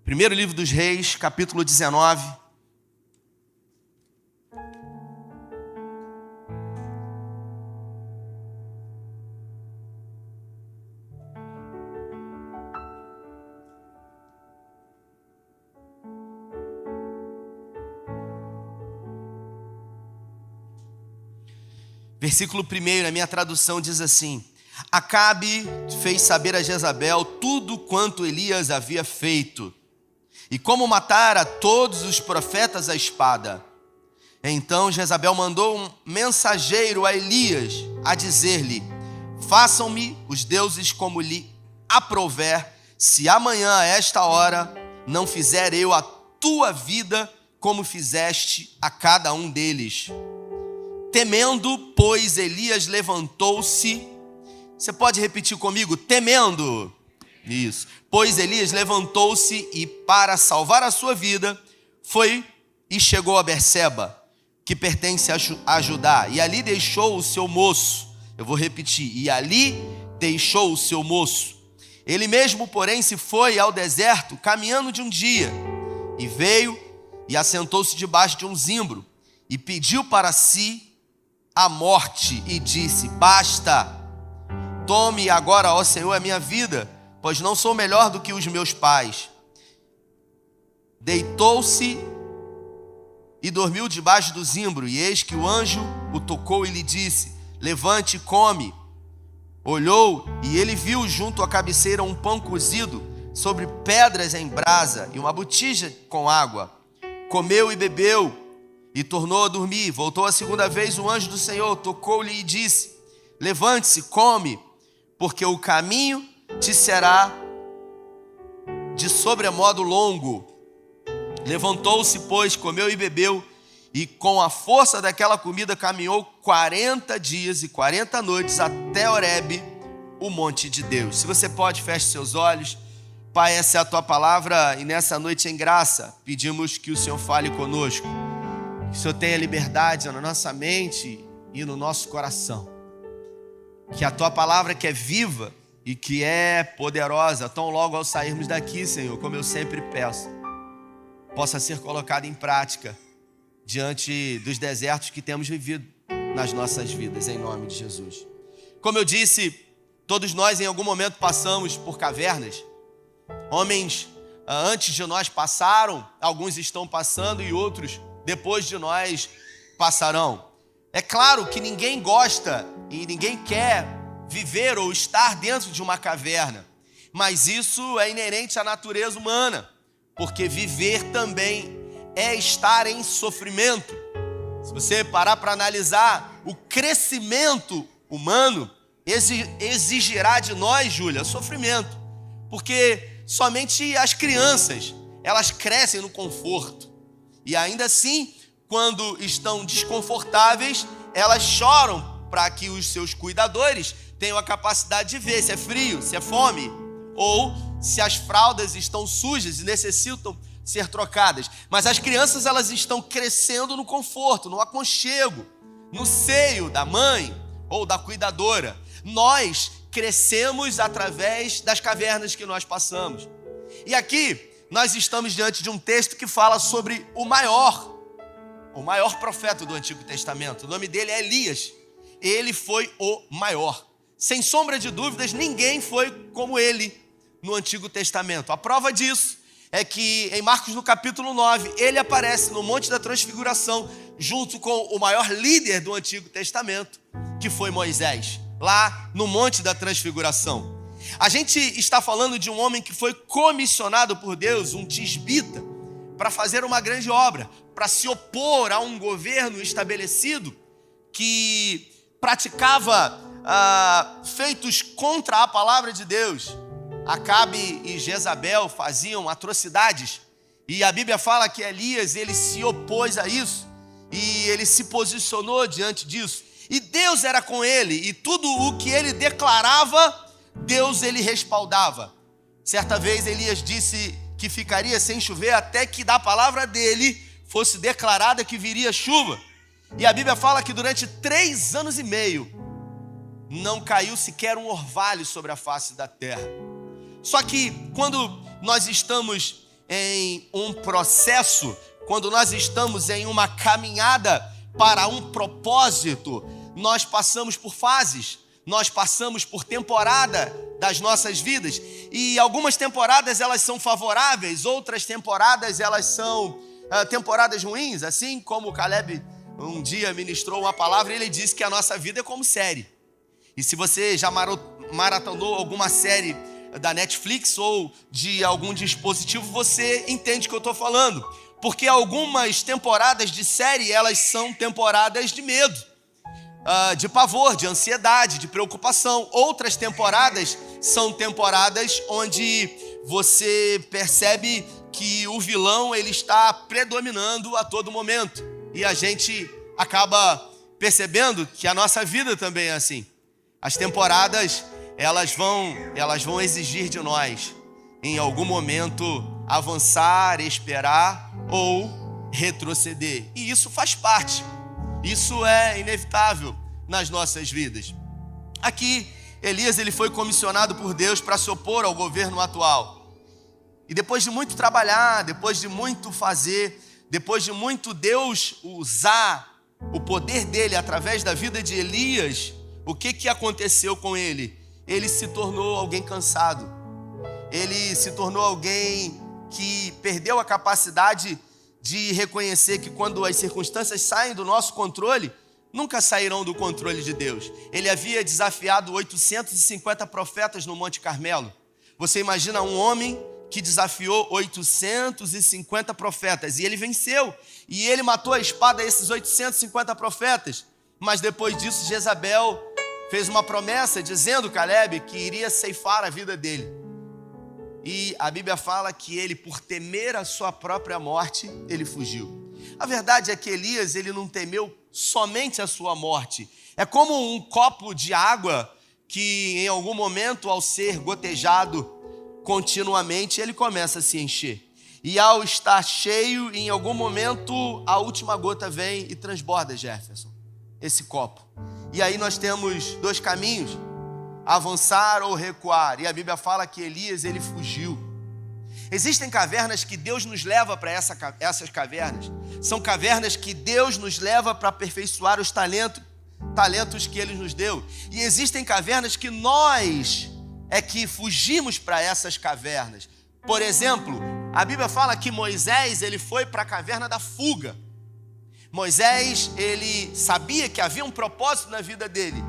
Primeiro livro dos Reis, capítulo 19. Versículo 1, a minha tradução diz assim: Acabe fez saber a Jezabel tudo quanto Elias havia feito, e como matara todos os profetas à espada. Então Jezabel mandou um mensageiro a Elias, a dizer-lhe: Façam-me os deuses como lhe aprouver, se amanhã a esta hora não fizer eu a tua vida como fizeste a cada um deles. Temendo, pois, Elias levantou-se. Você pode repetir comigo? Temendo. Isso. Pois Elias levantou-se e, para salvar a sua vida, foi e chegou a Berseba, que pertence a Judá, e ali deixou o seu moço. Eu vou repetir. E ali deixou o seu moço. Ele mesmo, porém, se foi ao deserto, caminhando de um dia, e veio e assentou-se debaixo de um zimbro, e pediu para si a morte, e disse: Basta, tome agora, ó Senhor, a minha vida, pois não sou melhor do que os meus pais. Deitou-se e dormiu debaixo do zimbro, e eis que o anjo o tocou e lhe disse: Levante e come. Olhou, e ele viu junto à cabeceira um pão cozido sobre pedras em brasa e uma botija com água. Comeu e bebeu, e tornou a dormir. Voltou a segunda vez o anjo do Senhor, tocou-lhe e disse: Levante-se, come, porque o caminho te será de sobremodo longo. Levantou-se, pois, comeu e bebeu, e com a força daquela comida caminhou 40 dias e 40 noites até Horebe, o monte de Deus. Se você pode, feche seus olhos. Pai, essa é a tua palavra, e nessa noite em graça pedimos que o Senhor fale conosco, que o Senhor tenha liberdade na nossa mente e no nosso coração, que a tua palavra, que é viva e que é poderosa, tão logo ao sairmos daqui, Senhor, como eu sempre peço, possa ser colocada em prática diante dos desertos que temos vivido nas nossas vidas, em nome de Jesus. Como eu disse, todos nós em algum momento passamos por cavernas. Homens antes de nós passaram, alguns estão passando e outros depois de nós passarão. É claro que ninguém gosta e ninguém quer viver ou estar dentro de uma caverna, mas isso é inerente à natureza humana, porque viver também é estar em sofrimento. Se você parar para analisar, o crescimento humano exigirá de nós, Júlia, sofrimento, porque somente as crianças, elas crescem no conforto. E ainda assim, quando estão desconfortáveis, elas choram para que os seus cuidadores tenham a capacidade de ver se é frio, se é fome, ou se as fraldas estão sujas e necessitam ser trocadas. Mas as crianças, elas estão crescendo no conforto, no aconchego, no seio da mãe ou da cuidadora. Nós crescemos através das cavernas que nós passamos. E aqui nós estamos diante de um texto que fala sobre o maior profeta do Antigo Testamento. O nome dele é Elias. Ele foi o maior. Sem sombra de dúvidas, ninguém foi como ele no Antigo Testamento. A prova disso é que em Marcos, no capítulo 9, ele aparece no Monte da Transfiguração, junto com o maior líder do Antigo Testamento, que foi Moisés, lá no Monte da Transfiguração. A gente está falando de um homem que foi comissionado por Deus, um tisbita, para fazer uma grande obra, para se opor a um governo estabelecido que praticava feitos contra a palavra de Deus. Acabe e Jezabel faziam atrocidades, e a Bíblia fala que Elias, ele se opôs a isso, e ele se posicionou diante disso, e Deus era com ele, e tudo o que ele declarava, Deus ele respaldava. Certa vez Elias disse que ficaria sem chover até que da palavra dele fosse declarada que viria chuva. E a Bíblia fala que durante 3 anos e meio não caiu sequer um orvalho sobre a face da terra. Só que quando nós estamos em um processo, quando nós estamos em uma caminhada para um propósito, nós passamos por fases, nós passamos por temporada das nossas vidas. E algumas temporadas elas são favoráveis, outras temporadas elas são temporadas ruins. Assim como o Caleb um dia ministrou uma palavra, ele disse que a nossa vida é como série. E se você já maratonou alguma série da Netflix ou de algum dispositivo, você entende o que eu estou falando. Porque algumas temporadas de série, elas são temporadas de medo, de pavor, de ansiedade, de preocupação. Outras temporadas são temporadas onde você percebe que o vilão ele está predominando a todo momento. E a gente acaba percebendo que a nossa vida também é assim. As temporadas, elas vão exigir de nós, em algum momento, avançar, esperar ou retroceder. E isso faz parte. Isso é inevitável nas nossas vidas. Aqui, Elias ele foi comissionado por Deus para se opor ao governo atual. E depois de muito trabalhar, depois de muito fazer, depois de muito Deus usar o poder dele através da vida de Elias, o que aconteceu com ele? Ele se tornou alguém cansado. Ele se tornou alguém que perdeu a capacidade de reconhecer que quando as circunstâncias saem do nosso controle, nunca sairão do controle de Deus. Ele havia desafiado 850 profetas no Monte Carmelo. Você imagina um homem que desafiou 850 profetas e ele venceu. E ele matou a espada a esses 850 profetas. Mas depois disso, Jezabel fez uma promessa dizendo, Caleb, que iria ceifar a vida dele. E a Bíblia fala que ele, por temer a sua própria morte, ele fugiu. A verdade é que Elias, ele não temeu somente a sua morte. É como um copo de água que em algum momento, ao ser gotejado continuamente, ele começa a se encher. E ao estar cheio, em algum momento, a última gota vem e transborda, Jefferson, esse copo. E aí nós temos dois caminhos, avançar ou recuar. E a Bíblia fala que Elias, ele fugiu. Existem cavernas que Deus nos leva para essas cavernas. São cavernas que Deus nos leva para aperfeiçoar os talentos que Ele nos deu. E existem cavernas que nós é que fugimos para essas cavernas. Por exemplo, a Bíblia fala que Moisés, ele foi para a caverna da fuga. Moisés, ele sabia que havia um propósito na vida dele.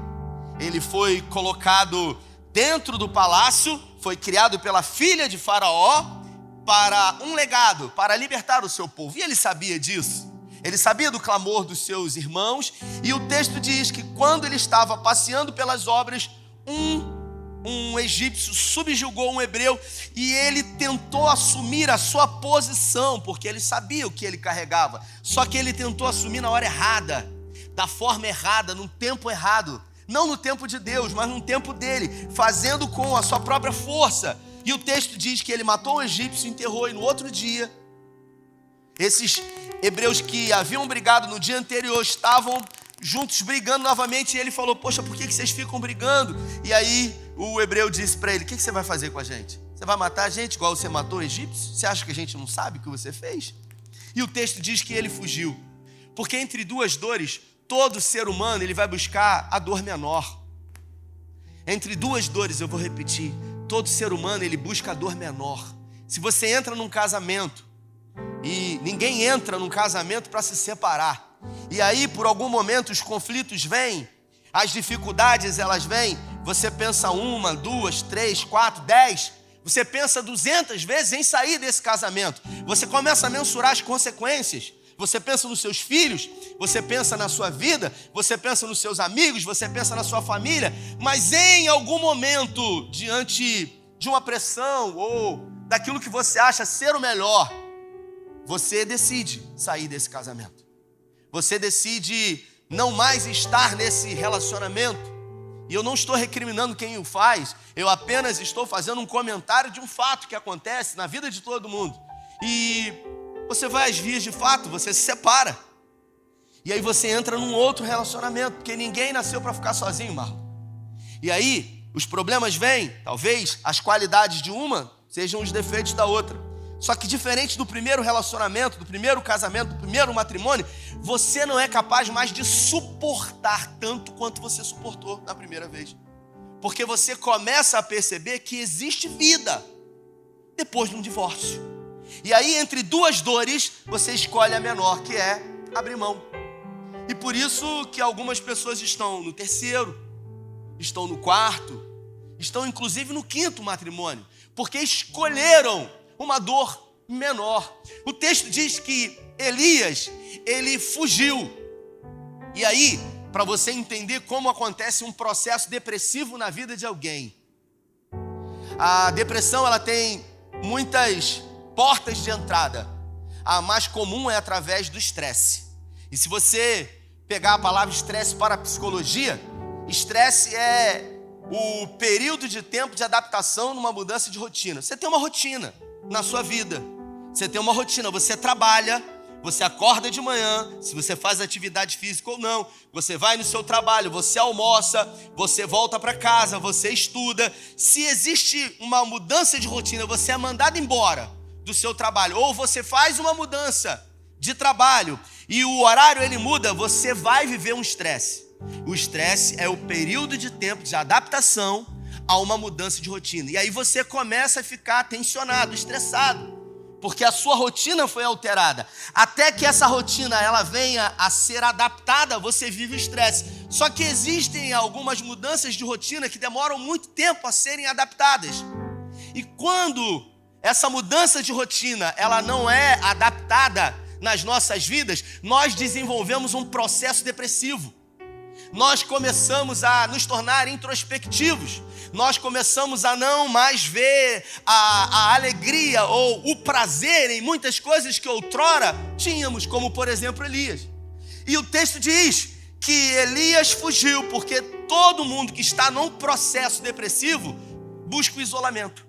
Ele foi colocado dentro do palácio, foi criado pela filha de Faraó para um legado, para libertar o seu povo. E ele sabia disso. Ele sabia do clamor dos seus irmãos. E o texto diz que quando ele estava passeando pelas obras, um egípcio subjugou um hebreu e ele tentou assumir a sua posição, porque ele sabia o que ele carregava. Só que ele tentou assumir na hora errada, da forma errada, no tempo errado. Não no tempo de Deus, mas no tempo dele, fazendo com a sua própria força. E o texto diz que ele matou o egípcio, enterrou, e no outro dia, esses hebreus que haviam brigado no dia anterior estavam juntos brigando novamente. E ele falou, poxa, por que vocês ficam brigando? E aí o hebreu disse para ele, o que você vai fazer com a gente? Você vai matar a gente igual você matou o egípcio? Você acha que a gente não sabe o que você fez? E o texto diz que ele fugiu. Porque entre duas dores, todo ser humano ele vai buscar a dor menor. Entre duas dores, eu vou repetir, todo ser humano ele busca a dor menor. Se você entra num casamento, e ninguém entra num casamento para se separar, e aí por algum momento os conflitos vêm, as dificuldades elas vêm, você pensa 1, 2, 3, 4, 10, você pensa 200 vezes em sair desse casamento. Você começa a mensurar as consequências. Você pensa nos seus filhos, você pensa na sua vida, você pensa nos seus amigos, você pensa na sua família, mas em algum momento, diante de uma pressão ou daquilo que você acha ser o melhor, você decide sair desse casamento. Você decide não mais estar nesse relacionamento. E eu não estou recriminando quem o faz, eu apenas estou fazendo um comentário de um fato que acontece na vida de todo mundo. E você vai às vias de fato, você se separa. E aí você entra num outro relacionamento, porque ninguém nasceu para ficar sozinho, Marlon. E aí os problemas vêm, talvez as qualidades de uma sejam os defeitos da outra. Só que diferente do primeiro relacionamento, do primeiro casamento, do primeiro matrimônio, você não é capaz mais de suportar tanto quanto você suportou na primeira vez. Porque você começa a perceber que existe vida depois de um divórcio. E aí, entre duas dores, você escolhe a menor, que é abrir mão. E por isso que algumas pessoas estão no terceiro, estão no quarto, estão inclusive no quinto matrimônio, porque escolheram uma dor menor. O texto diz que Elias, ele fugiu. E aí, para você entender como acontece um processo depressivo na vida de alguém, a depressão, ela tem muitas portas de entrada. A mais comum é através do estresse. E se você pegar a palavra estresse para a psicologia, estresse é o período de tempo de adaptação numa mudança de rotina. Você tem uma rotina na sua vida. Você tem uma rotina, você trabalha, você acorda de manhã, se você faz atividade física ou não, você vai no seu trabalho, você almoça, você volta para casa, você estuda. Se existe uma mudança de rotina, você é mandado embora do seu trabalho, ou você faz uma mudança de trabalho e o horário ele muda, você vai viver um estresse. O estresse é o período de tempo de adaptação a uma mudança de rotina. E aí você começa a ficar tensionado, estressado, porque a sua rotina foi alterada. Até que essa rotina ela venha a ser adaptada, você vive o estresse. Só que existem algumas mudanças de rotina que demoram muito tempo a serem adaptadas. E quando essa mudança de rotina ela não é adaptada nas nossas vidas, nós desenvolvemos um processo depressivo. Nós começamos a nos tornar introspectivos. Nós começamos a não mais ver a alegria ou o prazer em muitas coisas que outrora tínhamos, como por exemplo Elias. E o texto diz que Elias fugiu porque todo mundo que está num processo depressivo busca o isolamento.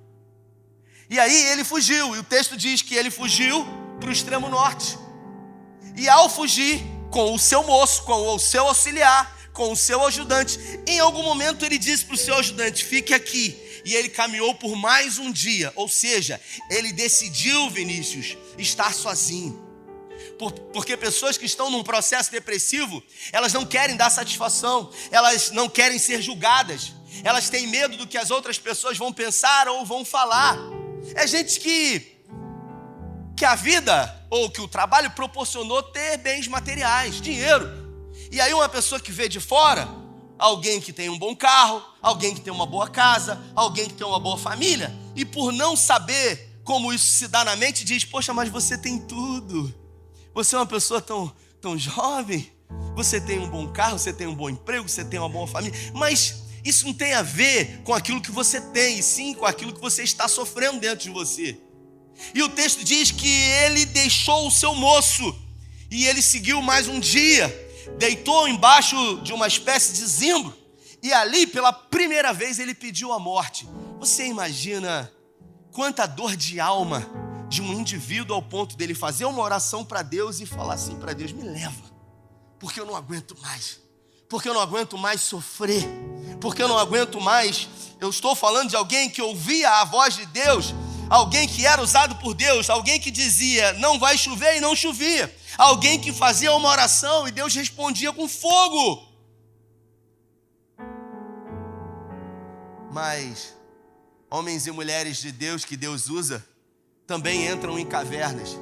E aí ele fugiu, e o texto diz que ele fugiu para o extremo norte. E ao fugir com o seu moço, com o seu auxiliar, com o seu ajudante, em algum momento ele disse para o seu ajudante, fique aqui. E ele caminhou por mais um dia, ou seja, ele decidiu, Vinícius, estar sozinho. Porque pessoas que estão num processo depressivo, elas não querem dar satisfação, elas não querem ser julgadas, elas têm medo do que as outras pessoas vão pensar ou vão falar. É gente que a vida ou que o trabalho proporcionou ter bens materiais, dinheiro. E aí uma pessoa que vê de fora, alguém que tem um bom carro, alguém que tem uma boa casa, alguém que tem uma boa família, e por não saber como isso se dá na mente, diz, poxa, mas você tem tudo. Você é uma pessoa tão jovem, você tem um bom carro, você tem um bom emprego, você tem uma boa família, mas isso não tem a ver com aquilo que você tem, e sim com aquilo que você está sofrendo dentro de você. E o texto diz que ele deixou o seu moço, e ele seguiu mais um dia, deitou embaixo de uma espécie de zimbro, e ali pela primeira vez ele pediu a morte. Você imagina quanta dor de alma de um indivíduo ao ponto dele fazer uma oração para Deus e falar assim para Deus, me leva, porque eu não aguento mais, porque eu não aguento mais sofrer, porque eu não aguento mais. Eu estou falando de alguém que ouvia a voz de Deus, alguém que era usado por Deus, alguém que dizia não vai chover e não chovia, alguém que fazia uma oração e Deus respondia com fogo. Mas homens e mulheres de Deus que Deus usa também entram em cavernas,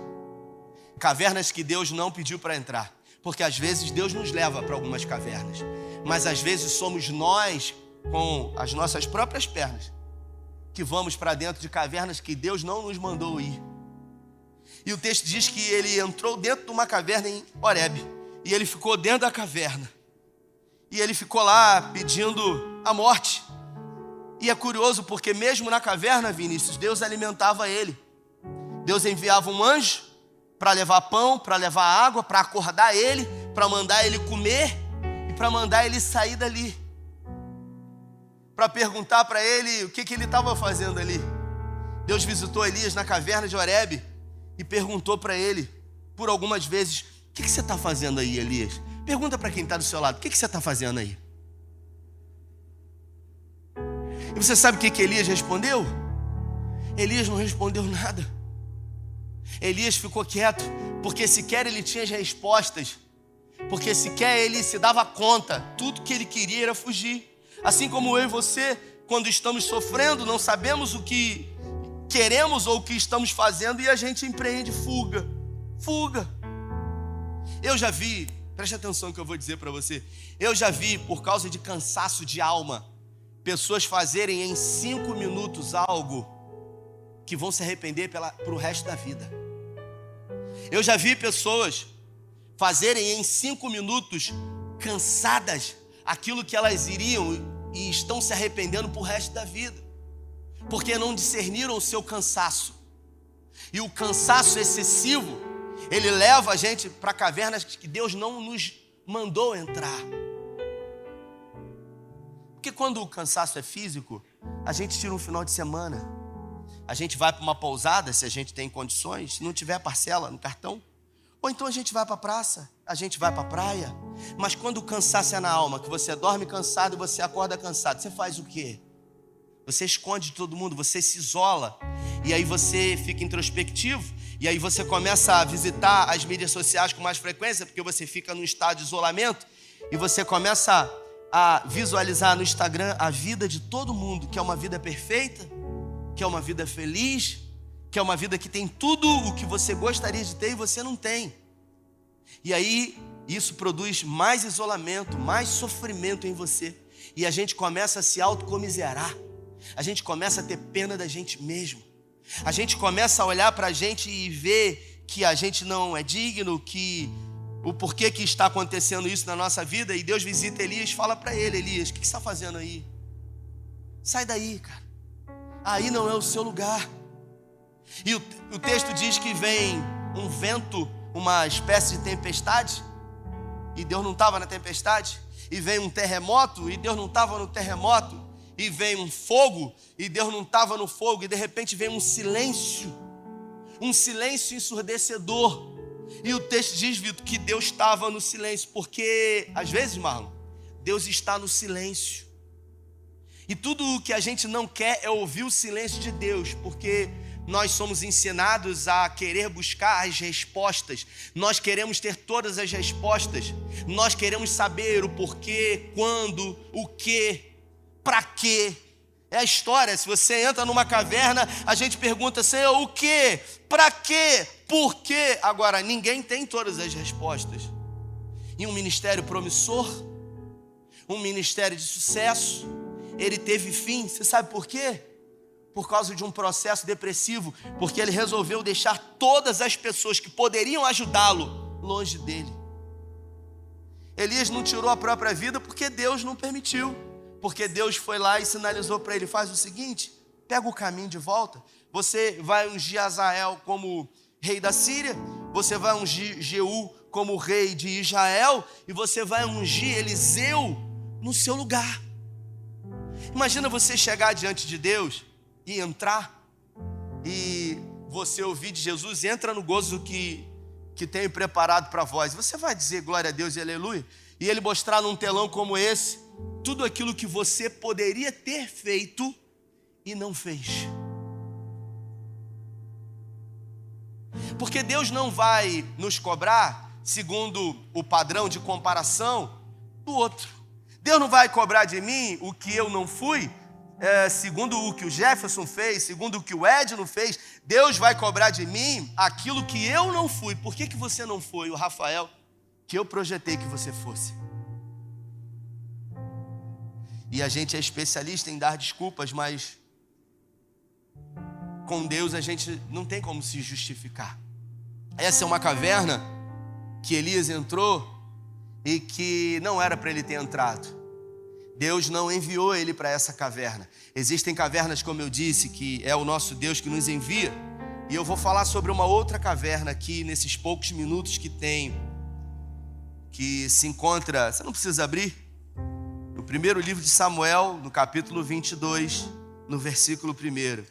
cavernas que Deus não pediu para entrar, porque às vezes Deus nos leva para algumas cavernas, mas às vezes somos nós com as nossas próprias pernas que vamos para dentro de cavernas que Deus não nos mandou ir. E o texto diz que ele entrou dentro de uma caverna em Horebe, e ele ficou dentro da caverna, e ele ficou lá pedindo a morte. E é curioso porque mesmo na caverna, Vinícius, Deus alimentava ele. Deus enviava um anjo para levar pão, para levar água, para acordar ele, para mandar ele comer e para mandar ele sair dali, para perguntar para ele o que ele estava fazendo ali. Deus visitou Elias na caverna de Horebe e perguntou para ele por algumas vezes, o que você está fazendo aí, Elias? Pergunta para quem está do seu lado, o que você está fazendo aí? E você sabe o que Elias respondeu? Elias não respondeu nada. Elias ficou quieto, porque sequer ele tinha as respostas, porque sequer ele se dava conta, tudo que ele queria era fugir. Assim como eu e você, quando estamos sofrendo, não sabemos o que queremos ou o que estamos fazendo e a gente empreende fuga. Eu já vi, preste atenção no que eu vou dizer para você, eu já vi, por causa de cansaço de alma, pessoas fazerem em 5 minutos algo que vão se arrepender pro resto da vida. Eu já vi pessoas fazerem em 5 minutos, cansadas, aquilo que elas iriam e estão se arrependendo pro resto da vida, porque não discerniram o seu cansaço. E o cansaço excessivo, ele leva a gente para cavernas que Deus não nos mandou entrar. Porque quando o cansaço é físico, a gente tira um final de semana, a gente vai para uma pousada, se a gente tem condições, se não tiver parcela no cartão, ou então a gente vai para a praça, a gente vai para a praia. Mas quando o cansaço é na alma, que você dorme cansado e você acorda cansado, você faz o quê? Você esconde de todo mundo, você se isola, e aí você fica introspectivo, e aí você começa a visitar as mídias sociais com mais frequência, porque você fica num estado de isolamento, e você começa a visualizar no Instagram a vida de todo mundo, que é uma vida perfeita, que é uma vida feliz, que é uma vida que tem tudo o que você gostaria de ter e você não tem. E aí isso produz mais isolamento, mais sofrimento em você, e a gente começa a se autocomiserar, a gente começa a ter pena da gente mesmo, a gente começa a olhar para a gente e ver que a gente não é digno, que o porquê que está acontecendo isso na nossa vida. E Deus visita Elias e fala para ele: Elias, o que você está fazendo aí? Sai daí, cara, aí não é o seu lugar. E o texto diz que vem um vento, uma espécie de tempestade, e Deus não estava na tempestade. E vem um terremoto, e Deus não estava no terremoto. E vem um fogo, e Deus não estava no fogo. E de repente vem um silêncio ensurdecedor. E o texto diz, Vitor, que Deus estava no silêncio, porque às vezes, Marlon, Deus está no silêncio. E tudo o que a gente não quer é ouvir o silêncio de Deus, porque nós somos ensinados a querer buscar as respostas. Nós queremos ter todas as respostas. Nós queremos saber o porquê, quando, o que, para quê. É a história. Se você entra numa caverna, a gente pergunta: Senhor, o que, para quê, por quê? Agora, ninguém tem todas as respostas. E um ministério promissor, um ministério de sucesso, ele teve fim. Você sabe por quê? Por causa de um processo depressivo, porque ele resolveu deixar todas as pessoas que poderiam ajudá-lo longe dele. Elias não tirou a própria vida porque Deus não permitiu, porque Deus foi lá e sinalizou para ele: faz o seguinte, pega o caminho de volta, você vai ungir Azael como rei da Síria, você vai ungir Jeú como rei de Israel, e você vai ungir Eliseu no seu lugar. Imagina você chegar diante de Deus e entrar, e você ouvir de Jesus: entra no gozo que tenho preparado para vós. Você vai dizer glória a Deus e aleluia, e ele mostrar num telão como esse tudo aquilo que você poderia ter feito e não fez. Porque Deus não vai nos cobrar segundo o padrão de comparação do outro. Deus não vai cobrar de mim o que eu não fui, segundo o que o Jefferson fez, segundo o que o Edno fez. Deus vai cobrar de mim aquilo que eu não fui. Por que você não foi, o Rafael, que eu projetei que você fosse? E a gente é especialista em dar desculpas, mas com Deus a gente não tem como se justificar. Essa é uma caverna que Elias entrou e que não era para ele ter entrado. Deus não enviou ele para essa caverna. Existem cavernas, como eu disse, que é o nosso Deus que nos envia. E eu vou falar sobre uma outra caverna aqui, nesses poucos minutos que tenho, que se encontra, você não precisa abrir, no primeiro livro de Samuel, no capítulo 22, no versículo 1.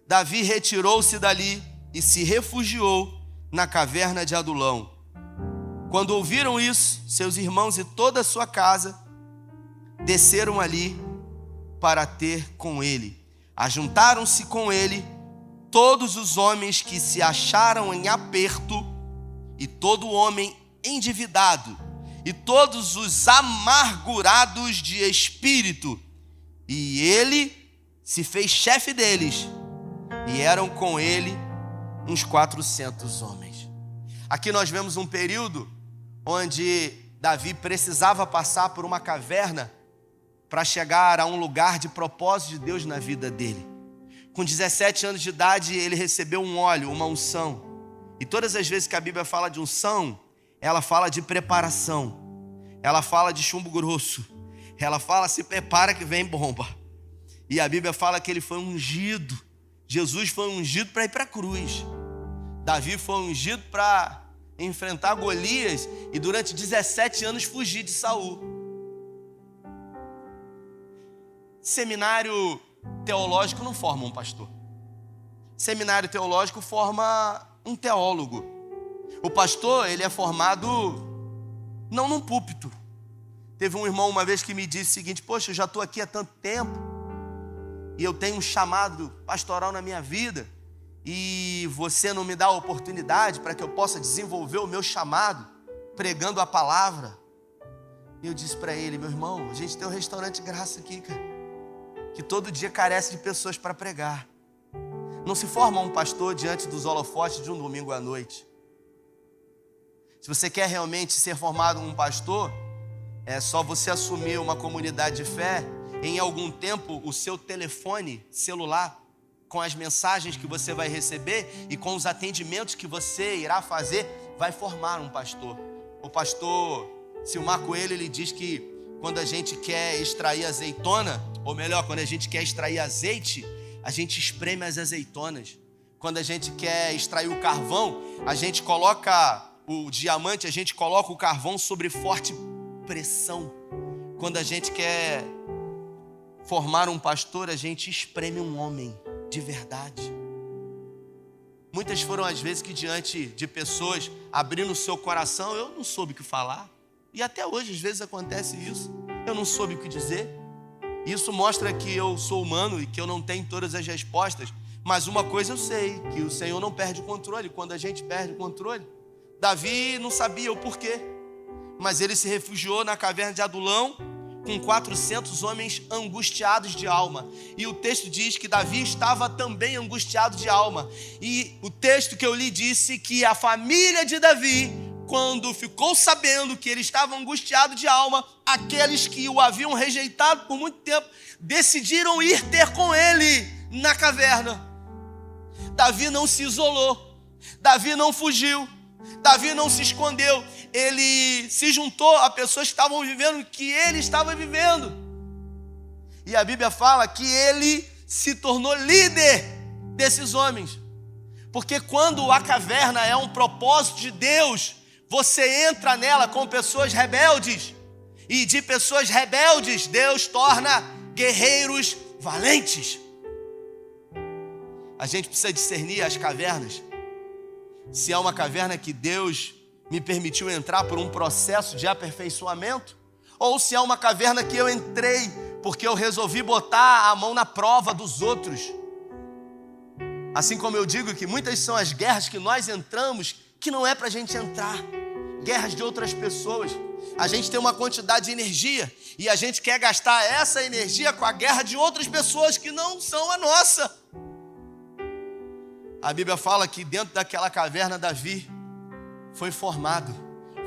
Davi retirou-se dali e se refugiou na caverna de Adulão. Quando ouviram isso, seus irmãos e toda a sua casa desceram ali para ter com ele. Ajuntaram-se com ele todos os homens que se acharam em aperto, e todo homem endividado, e todos os amargurados de espírito. E ele se fez chefe deles, e eram com ele uns 400 homens. Aqui nós vemos um período onde Davi precisava passar por uma caverna para chegar a um lugar de propósito de Deus na vida dele. Com 17 anos de idade, ele recebeu um óleo, uma unção. E todas as vezes que a Bíblia fala de unção, ela fala de preparação. Ela fala de chumbo grosso. Ela fala, se prepara que vem bomba. E a Bíblia fala que ele foi ungido. Jesus foi ungido para ir para a cruz. Davi foi ungido para enfrentar Golias e durante 17 anos fugir de Saul. Seminário teológico não forma um pastor. Seminário teológico forma um teólogo. O pastor, ele é formado não num púlpito. Teve um irmão uma vez que me disse o seguinte: poxa, eu já estou aqui há tanto tempo e eu tenho um chamado pastoral na minha vida e você não me dá a oportunidade para que eu possa desenvolver o meu chamado pregando a palavra. E eu disse para ele: meu irmão, a gente tem um restaurante de graça aqui, cara, que todo dia carece de pessoas para pregar. Não se forma um pastor diante dos holofotes de um domingo à noite. Se você quer realmente ser formado um pastor, é só você assumir uma comunidade de fé. Em algum tempo, o seu telefone celular, com as mensagens que você vai receber e com os atendimentos que você irá fazer, vai formar um pastor. O pastor Silmar Coelho, ele diz que quando a gente quer extrair azeitona, ou melhor, quando a gente quer extrair azeite, a gente espreme as azeitonas. Quando a gente quer extrair o carvão, a gente coloca o diamante, a gente coloca o carvão sobre forte pressão. Quando a gente quer formar um pastor, a gente espreme um homem de verdade. Muitas foram as vezes que diante de pessoas abrindo o seu coração, eu não soube o que falar. E até hoje às vezes acontece isso. Eu não soube o que dizer. Isso mostra que eu sou humano e que eu não tenho todas as respostas. Mas uma coisa eu sei, que o Senhor não perde o controle quando a gente perde o controle. Davi não sabia o porquê, mas ele se refugiou na caverna de Adulão com 400 homens angustiados de alma. E o texto diz que Davi estava também angustiado de alma. E o texto que eu li disse que a família de Davi, quando ficou sabendo que ele estava angustiado de alma, aqueles que o haviam rejeitado por muito tempo, decidiram ir ter com ele na caverna. Davi não se isolou, Davi não fugiu, Davi não se escondeu, ele se juntou a pessoas que estavam vivendo o que ele estava vivendo. E a Bíblia fala que ele se tornou líder desses homens. Porque quando a caverna é um propósito de Deus, você entra nela com pessoas rebeldes. E de pessoas rebeldes, Deus torna guerreiros valentes. A gente precisa discernir as cavernas. Se é uma caverna que Deus me permitiu entrar por um processo de aperfeiçoamento, ou se é uma caverna que eu entrei porque eu resolvi botar a mão na prova dos outros. Assim como eu digo que muitas são as guerras que nós entramos que não é para a gente entrar. Guerras de outras pessoas. A gente tem uma quantidade de energia e a gente quer gastar essa energia com a guerra de outras pessoas que não são a nossa. A Bíblia fala que dentro daquela caverna Davi foi formado.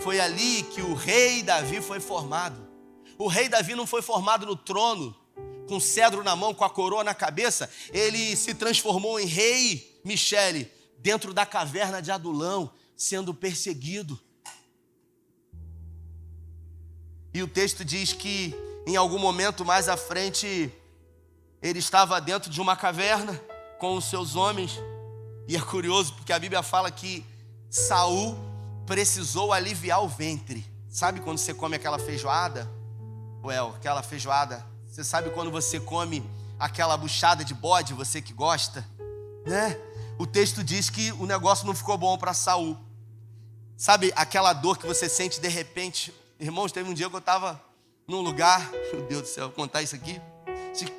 Foi ali que o rei Davi foi formado. O rei Davi não foi formado no trono, com cedro na mão, com a coroa na cabeça. Ele se transformou em rei Michele, dentro da caverna de Adulão, sendo perseguido. E o texto diz que em algum momento mais à frente, ele estava dentro de uma caverna com os seus homens. E é curioso porque a Bíblia fala que Saul precisou aliviar o ventre. Sabe quando você come aquela feijoada? Aquela feijoada. Você sabe quando você come aquela buchada de bode, você que gosta, né? O texto diz que o negócio não ficou bom para Saul. Sabe aquela dor que você sente de repente? Irmãos, teve um dia que eu estava num lugar, meu Deus do céu, vou contar isso aqui.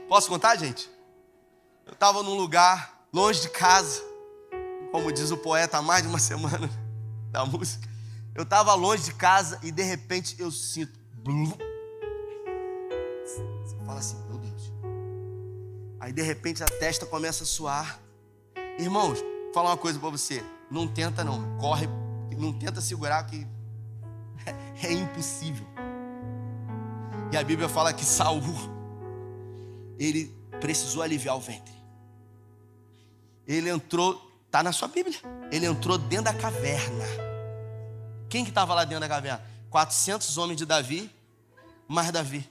Posso contar, gente? Eu estava num lugar longe de casa, como diz o poeta, há mais de uma semana da música. Eu estava longe de casa e de repente eu sinto. Você fala assim, meu Deus. Aí de repente a testa começa a suar. Irmãos, vou falar uma coisa para você. Não tenta não, corre, não tenta segurar que é impossível. E a Bíblia fala que Saul, ele precisou aliviar o ventre. Ele entrou, está na sua Bíblia, ele entrou dentro da caverna. Quem que estava lá dentro da caverna? 400 homens de Davi, mais Davi.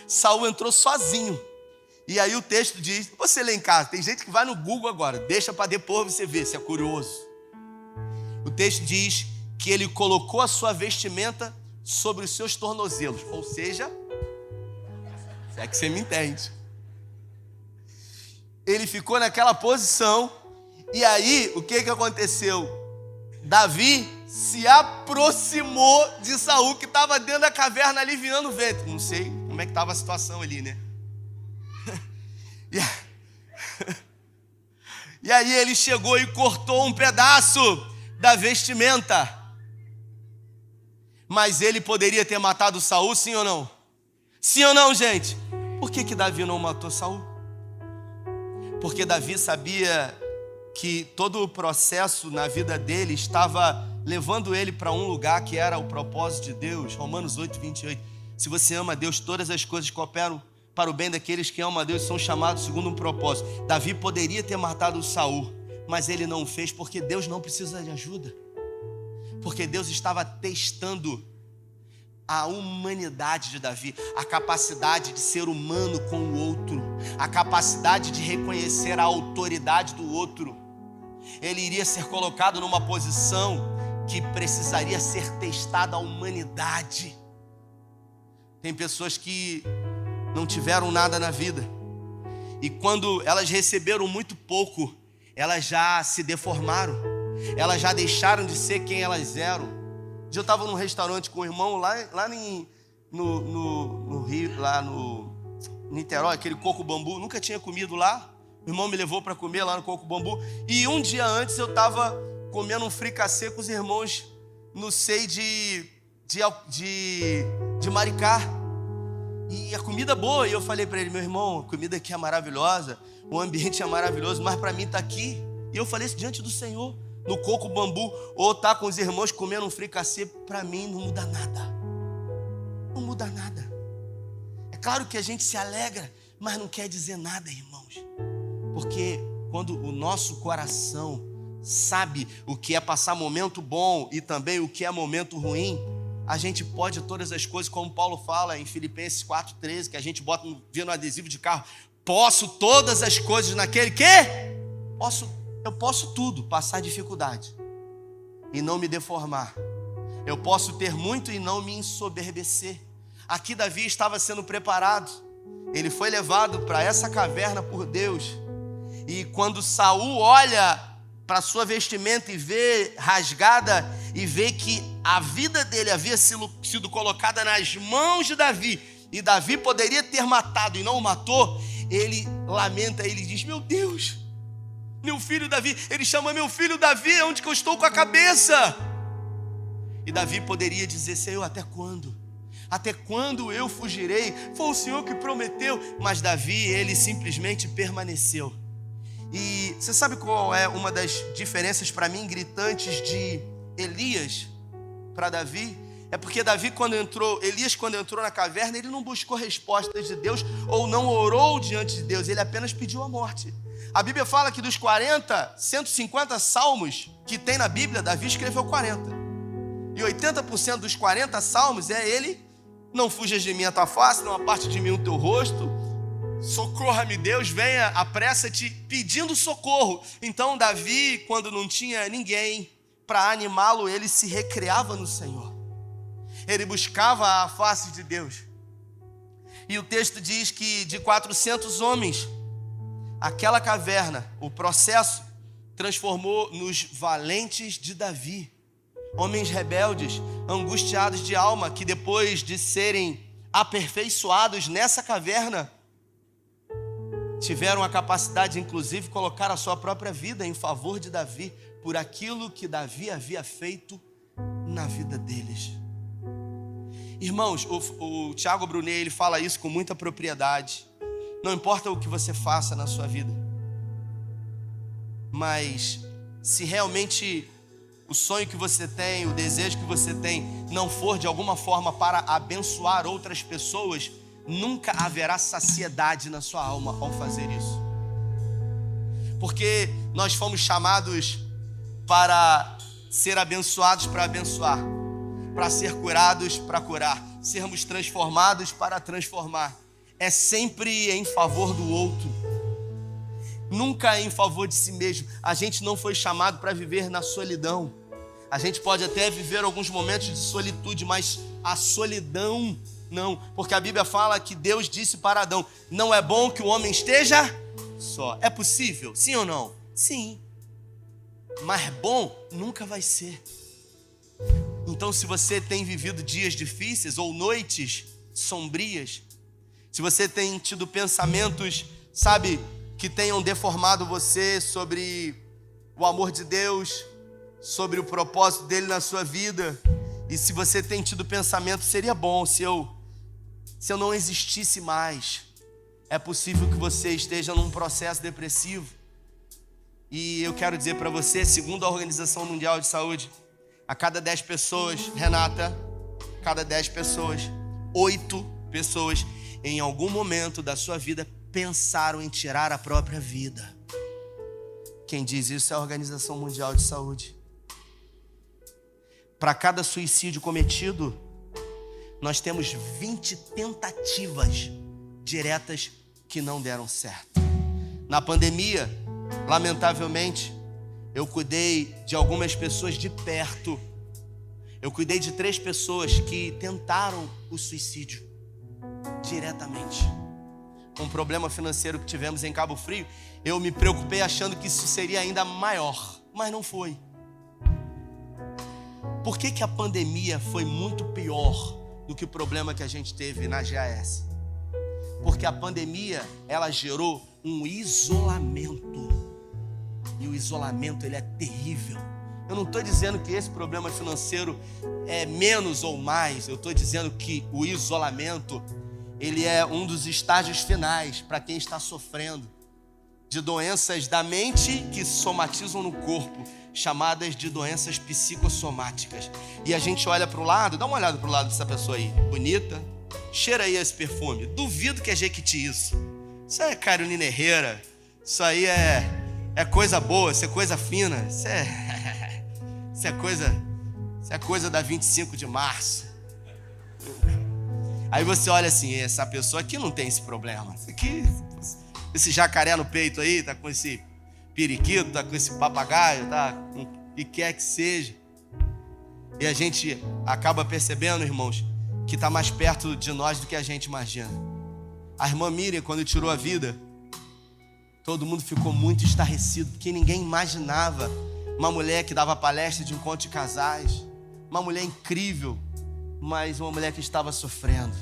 Saul entrou sozinho. E aí o texto diz, você lê em casa, tem gente que vai no Google agora, deixa para depois você ver, se é curioso. O texto diz que ele colocou a sua vestimenta sobre os seus tornozelos, ou seja, se é que você me entende. Ele ficou naquela posição, e aí o que aconteceu? Davi se aproximou de Saul, que estava dentro da caverna aliviando o ventre. Não sei como é que estava a situação ali, né? E aí ele chegou e cortou um pedaço da vestimenta. Mas ele poderia ter matado Saul, sim ou não? Sim ou não, gente? Por que Davi não matou Saul? Porque Davi sabia que todo o processo na vida dele estava levando ele para um lugar que era o propósito de Deus. Romanos 8, 28. Se você ama a Deus, todas as coisas cooperam para o bem daqueles que amam a Deus, são chamados segundo um propósito. Davi poderia ter matado Saul, mas ele não fez porque Deus não precisa de ajuda. Porque Deus estava testando a humanidade de Davi, a capacidade de ser humano com o outro, a capacidade de reconhecer a autoridade do outro. Ele iria ser colocado numa posição que precisaria ser testada a humanidade. Tem pessoas que não tiveram nada na vida, e quando elas receberam muito pouco, elas já se deformaram, elas já deixaram de ser quem elas eram. Um dia eu estava num restaurante com o irmão lá no Rio, lá no Niterói, aquele Coco Bambu, nunca tinha comido lá. O irmão me levou para comer lá no Coco Bambu, e um dia antes eu estava comendo um fricassê com os irmãos no SEI de Maricá. E a comida boa, e eu falei para ele, meu irmão, a comida aqui é maravilhosa, o ambiente é maravilhoso, mas para mim está aqui. E eu falei isso diante do Senhor, no Coco Bambu, ou tá com os irmãos comendo um fricassê, para mim não muda nada. Não muda nada. É claro que a gente se alegra, mas não quer dizer nada, irmãos. Porque quando o nosso coração sabe o que é passar momento bom e também o que é momento ruim, a gente pode todas as coisas, como Paulo fala em Filipenses 4,13, que a gente bota via no adesivo de carro. Posso todas as coisas naquele que? Eu posso tudo, passar dificuldade e não me deformar. Eu posso ter muito e não me ensoberbecer. Aqui Davi estava sendo preparado. Ele foi levado para essa caverna por Deus. E quando Saul olha para sua vestimenta e vê rasgada, e vê que a vida dele havia sido colocada nas mãos de Davi, e Davi poderia ter matado e não o matou, ele lamenta, ele diz, meu Deus, meu filho Davi, ele chama meu filho Davi, onde que eu estou com a cabeça? E Davi poderia dizer, Senhor, até quando? Até quando eu fugirei? Foi o Senhor que prometeu. Mas Davi, ele simplesmente permaneceu. E você sabe qual é uma das diferenças para mim gritantes de Elias para Davi? É porque Elias quando entrou na caverna, ele não buscou respostas de Deus ou não orou diante de Deus, ele apenas pediu a morte. A Bíblia fala que dos 150 salmos que tem na Bíblia, Davi escreveu 40. E 80% dos 40 salmos é ele, não fujas de mim a tua face, não aparte de mim o teu rosto, socorra-me Deus, venha, apressa-te, pedindo socorro. Então Davi, quando não tinha ninguém para animá-lo, ele se recreava no Senhor. Ele buscava a face de Deus. E o texto diz que de 400 homens, aquela caverna, o processo transformou nos valentes de Davi. Homens rebeldes, angustiados de alma, que depois de serem aperfeiçoados nessa caverna, tiveram a capacidade de, inclusive, colocar a sua própria vida em favor de Davi, por aquilo que Davi havia feito na vida deles. Irmãos, o Tiago Brunet, ele fala isso com muita propriedade. Não importa o que você faça na sua vida, mas se realmente o sonho que você tem, o desejo que você tem, não for de alguma forma para abençoar outras pessoas, nunca haverá saciedade na sua alma ao fazer isso. Porque nós fomos chamados para ser abençoados para abençoar, para ser curados para curar, sermos transformados para transformar. É sempre em favor do outro, nunca em favor de si mesmo. A gente não foi chamado para viver na solidão. A gente pode até viver alguns momentos de solitude, mas a solidão não, porque a Bíblia fala que Deus disse para Adão: não é bom que o homem esteja só. É possível? Sim ou não? Sim. Mas bom nunca vai ser. Então, se você tem vivido dias difíceis ou noites sombrias, se você tem tido pensamentos, sabe, que tenham deformado você sobre o amor de Deus, sobre o propósito dele na sua vida, e se você tem tido pensamento, seria bom se eu não existisse mais, é possível que você esteja num processo depressivo. E eu quero dizer para você, segundo a Organização Mundial de Saúde, a cada 10 pessoas, Renata, cada 10 pessoas, 8 pessoas, em algum momento da sua vida, pensaram em tirar a própria vida. Quem diz isso é a Organização Mundial de Saúde. Para cada suicídio cometido, nós temos 20 tentativas diretas que não deram certo. Na pandemia, lamentavelmente, eu cuidei de algumas pessoas de perto. Eu cuidei de 3 pessoas que tentaram o suicídio diretamente. Com o problema financeiro que tivemos em Cabo Frio, eu me preocupei achando que isso seria ainda maior, mas não foi. Por que a pandemia foi muito pior do que o problema que a gente teve na GAS? Porque a pandemia, ela gerou um isolamento. E o isolamento, ele é terrível. Eu não estou dizendo que esse problema financeiro é menos ou mais. Eu estou dizendo que o isolamento, ele é um dos estágios finais para quem está sofrendo de doenças da mente que somatizam no corpo, chamadas de doenças psicossomáticas. E a gente olha para o lado, dá uma olhada para o lado dessa pessoa aí, bonita, cheira aí esse perfume. Duvido que é Jequiti isso. Isso é Carolina Herrera, isso aí é coisa boa, isso é coisa fina, isso é coisa da 25 de março. Aí você olha assim, essa pessoa aqui não tem esse problema. Esse jacaré no peito aí, tá com esse periquito, tá com esse papagaio, tá com o que quer que seja. E a gente acaba percebendo, irmãos, que tá mais perto de nós do que a gente imagina. A irmã Miriam, quando tirou a vida, todo mundo ficou muito estarrecido, porque ninguém imaginava uma mulher que dava palestra de encontro de casais, uma mulher incrível, mas uma mulher que estava sofrendo.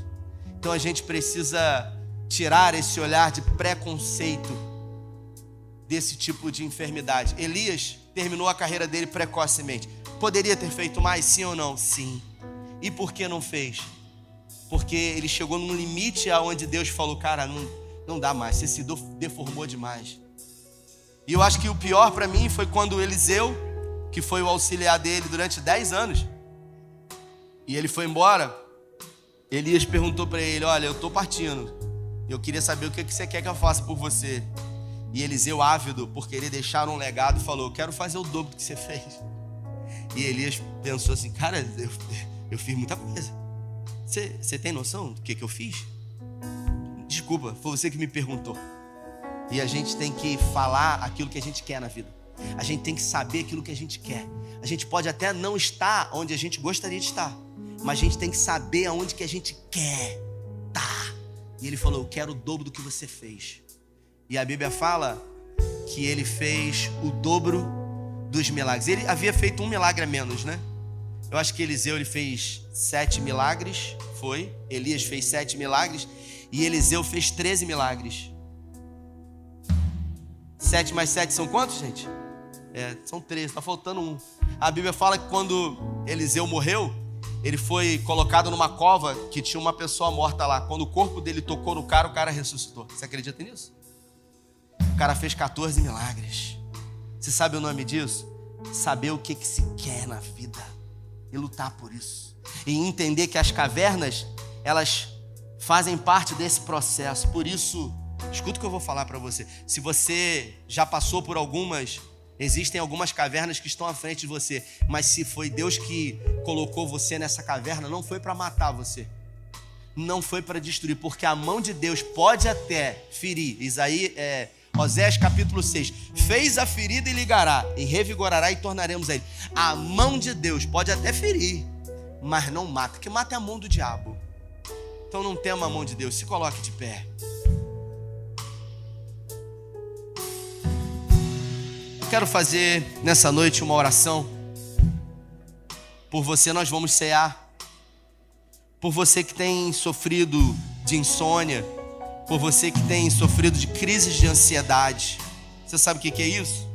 Então a gente precisa tirar esse olhar de preconceito desse tipo de enfermidade. Elias terminou a carreira dele precocemente. Poderia ter feito mais, sim ou não? Sim. E por que não fez? Porque ele chegou num limite aonde Deus falou: cara, não dá mais, você se deformou demais. E eu acho que o pior para mim foi quando Eliseu, que foi o auxiliar dele durante 10 anos, e ele foi embora, Elias perguntou para ele: olha, eu estou partindo, eu queria saber o que você quer que eu faça por você. E Eliseu, ávido por querer deixar um legado, falou: eu quero fazer o dobro do que você fez. E Elias pensou assim: cara, eu fiz muita coisa. Você tem noção do que eu fiz? Desculpa, foi você que me perguntou. E a gente tem que falar aquilo que a gente quer na vida. A gente tem que saber aquilo que a gente quer. A gente pode até não estar onde a gente gostaria de estar, mas a gente tem que saber aonde que a gente quer estar. E ele falou: eu quero o dobro do que você fez. E a Bíblia fala que ele fez o dobro dos milagres. Ele havia feito um milagre a menos, né? Eu acho que Eliseu, ele fez 7 milagres, foi. Elias fez 7 milagres e Eliseu fez 13 milagres. 7 mais 7 são quantos, gente? São 13, está faltando um. A Bíblia fala que quando Eliseu morreu, ele foi colocado numa cova que tinha uma pessoa morta lá. Quando o corpo dele tocou no cara, o cara ressuscitou. Você acredita nisso? O cara fez 14 milagres. Você sabe o nome disso? Saber o que se quer na vida e lutar por isso. E entender que as cavernas, elas fazem parte desse processo. Por isso, escuta o que eu vou falar para você. Se você já passou por algumas, existem algumas cavernas que estão à frente de você. Mas se foi Deus que colocou você nessa caverna, não foi para matar você. Não foi para destruir, porque a mão de Deus pode até ferir. Oséias capítulo 6. Fez a ferida e ligará, e revigorará e tornaremos a ele. A mão de Deus pode até ferir, mas não mata. O que mata é a mão do diabo. Então não tema a mão de Deus. Se coloque de pé. Quero fazer nessa noite uma oração. Por você nós vamos cear. Por você que tem sofrido de insônia. Por você que tem sofrido de crises de ansiedade. Você sabe o que é isso?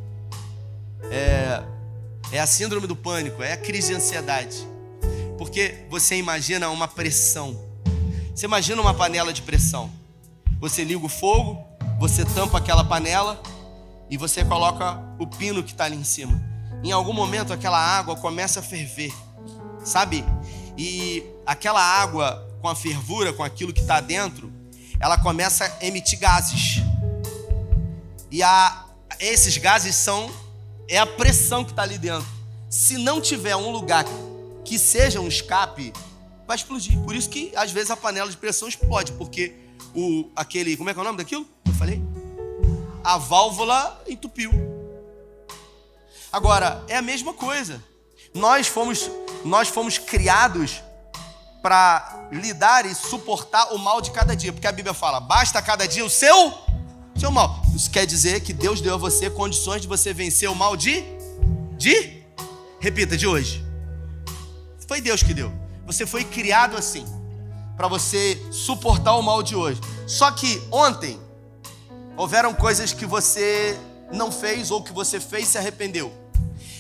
É a síndrome do pânico, é a crise de ansiedade. Porque você imagina uma pressão. Você imagina uma panela de pressão. Você liga o fogo, você tampa aquela panela e você coloca o pino que está ali em cima. Em algum momento aquela água começa a ferver, sabe? E aquela água com a fervura, com aquilo que está dentro, ela começa a emitir gases. E esses gases é a pressão que está ali dentro. Se não tiver um lugar que seja um escape, vai explodir. Por isso que às vezes a panela de pressão explode, porque como é que é o nome daquilo? Eu falei? A válvula entupiu. Agora, é a mesma coisa. Nós fomos criados para lidar e suportar o mal de cada dia, porque a Bíblia fala, basta cada dia o seu mal. Isso quer dizer que Deus deu a você condições de você vencer o mal repita, de hoje. Foi Deus que deu. Você foi criado assim, para você suportar o mal de hoje. Só que ontem houveram coisas que você não fez ou que você fez e se arrependeu.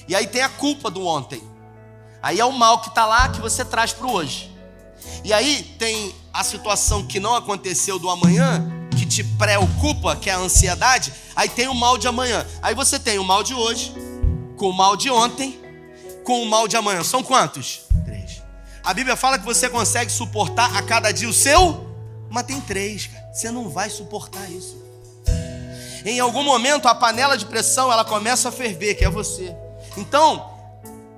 E aí tem a culpa do ontem. Aí é o mal que está lá que você traz para o hoje. E aí tem a situação que não aconteceu do amanhã, que te preocupa, que é a ansiedade. Aí tem o mal de amanhã. Aí você tem o mal de hoje, com o mal de ontem, com o mal de amanhã. São quantos? 3. A Bíblia fala que você consegue suportar a cada dia o seu, mas tem 3, cara. Você não vai suportar isso. Em algum momento a panela de pressão ela começa a ferver, que é você. Então,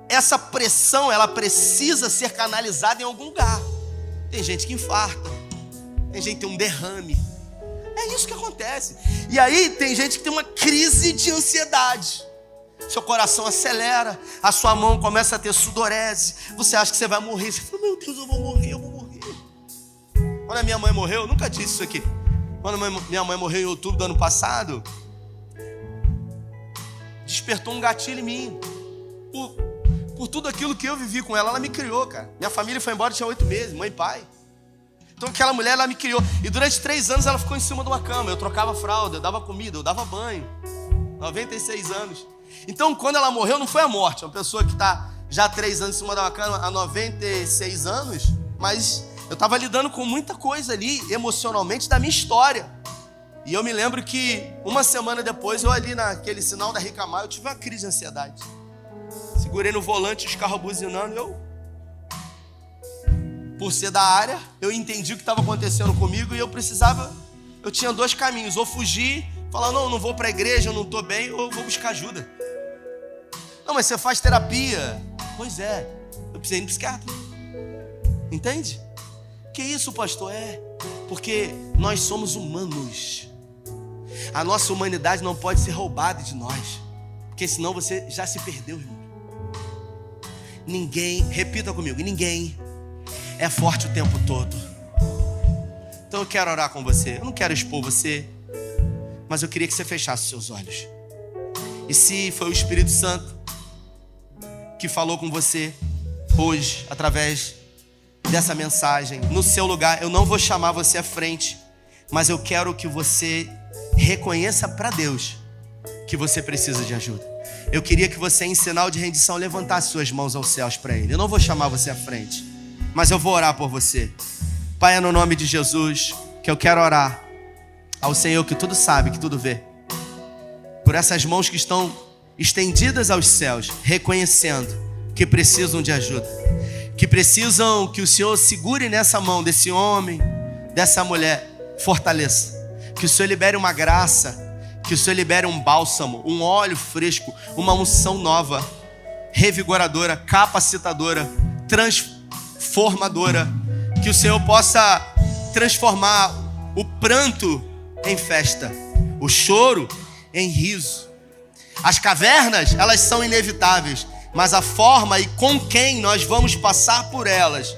essa pressão ela precisa ser canalizada em algum lugar. Tem gente que infarta, tem gente que tem um derrame. É isso que acontece. E aí tem gente que tem uma crise de ansiedade. Seu coração acelera, a sua mão começa a ter sudorese. Você acha que você vai morrer. Você fala, meu Deus, eu vou morrer. Quando a minha mãe morreu, eu nunca disse isso aqui. Quando minha mãe morreu em outubro do ano passado, despertou um gatilho em mim. Por tudo aquilo que eu vivi com ela, ela me criou, cara. Minha família foi embora, tinha 8 meses, mãe e pai. Então aquela mulher, ela me criou. E durante 3 anos ela ficou em cima de uma cama. Eu trocava fralda, eu dava comida, eu dava banho. 96 anos. Então quando ela morreu, não foi a morte. Uma pessoa que está já há 3 anos em cima de uma cama, há 96 anos. Mas eu estava lidando com muita coisa ali, emocionalmente, da minha história. E eu me lembro que uma semana depois, eu ali naquele sinal da Ricamar, eu tive uma crise de ansiedade. Segurei no volante, os carros buzinando, por ser da área, eu entendi o que estava acontecendo comigo e eu tinha 2 caminhos, ou fugir, falar, não vou para a igreja, eu não estou bem, ou eu vou buscar ajuda. Não, mas você faz terapia. Pois é, eu precisei ir no psiquiatra. Entende? Que isso, pastor? Porque nós somos humanos. A nossa humanidade não pode ser roubada de nós, porque senão você já se perdeu, irmão. Ninguém, repita comigo, ninguém é forte o tempo todo. Então eu quero orar com você. Eu não quero expor você, mas eu queria que você fechasse os seus olhos. E se foi o Espírito Santo que falou com você hoje, através dessa mensagem, no seu lugar, eu não vou chamar você à frente, mas eu quero que você reconheça para Deus que você precisa de ajuda. Eu queria que você, em sinal de rendição, levantasse suas mãos aos céus para Ele. Eu não vou chamar você à frente, mas eu vou orar por você. Pai, é no nome de Jesus que eu quero orar ao Senhor que tudo sabe, que tudo vê, por essas mãos que estão estendidas aos céus, reconhecendo que precisam de ajuda, que precisam que o Senhor segure nessa mão desse homem, dessa mulher, fortaleça, que o Senhor libere uma graça, que o Senhor libere um bálsamo, um óleo fresco, uma unção nova, revigoradora, capacitadora, transformadora, que o Senhor possa transformar o pranto em festa, o choro em riso. As cavernas, elas são inevitáveis, mas a forma e com quem nós vamos passar por elas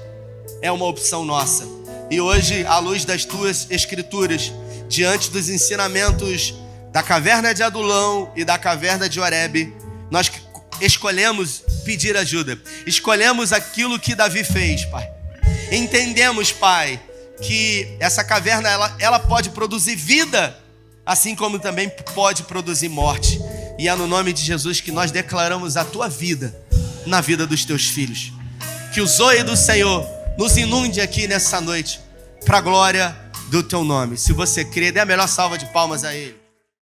é uma opção nossa. E hoje, à luz das tuas escrituras, diante dos ensinamentos da caverna de Adulão e da caverna de Horebe, nós escolhemos pedir ajuda. Escolhemos aquilo que Davi fez, Pai. Entendemos, Pai, que essa caverna ela pode produzir vida, assim como também pode produzir morte. E é no nome de Jesus que nós declaramos a tua vida na vida dos teus filhos. Que o zoe do Senhor nos inunde aqui nessa noite, para a glória do teu nome. Se você crê, dê a melhor salva de palmas a Ele.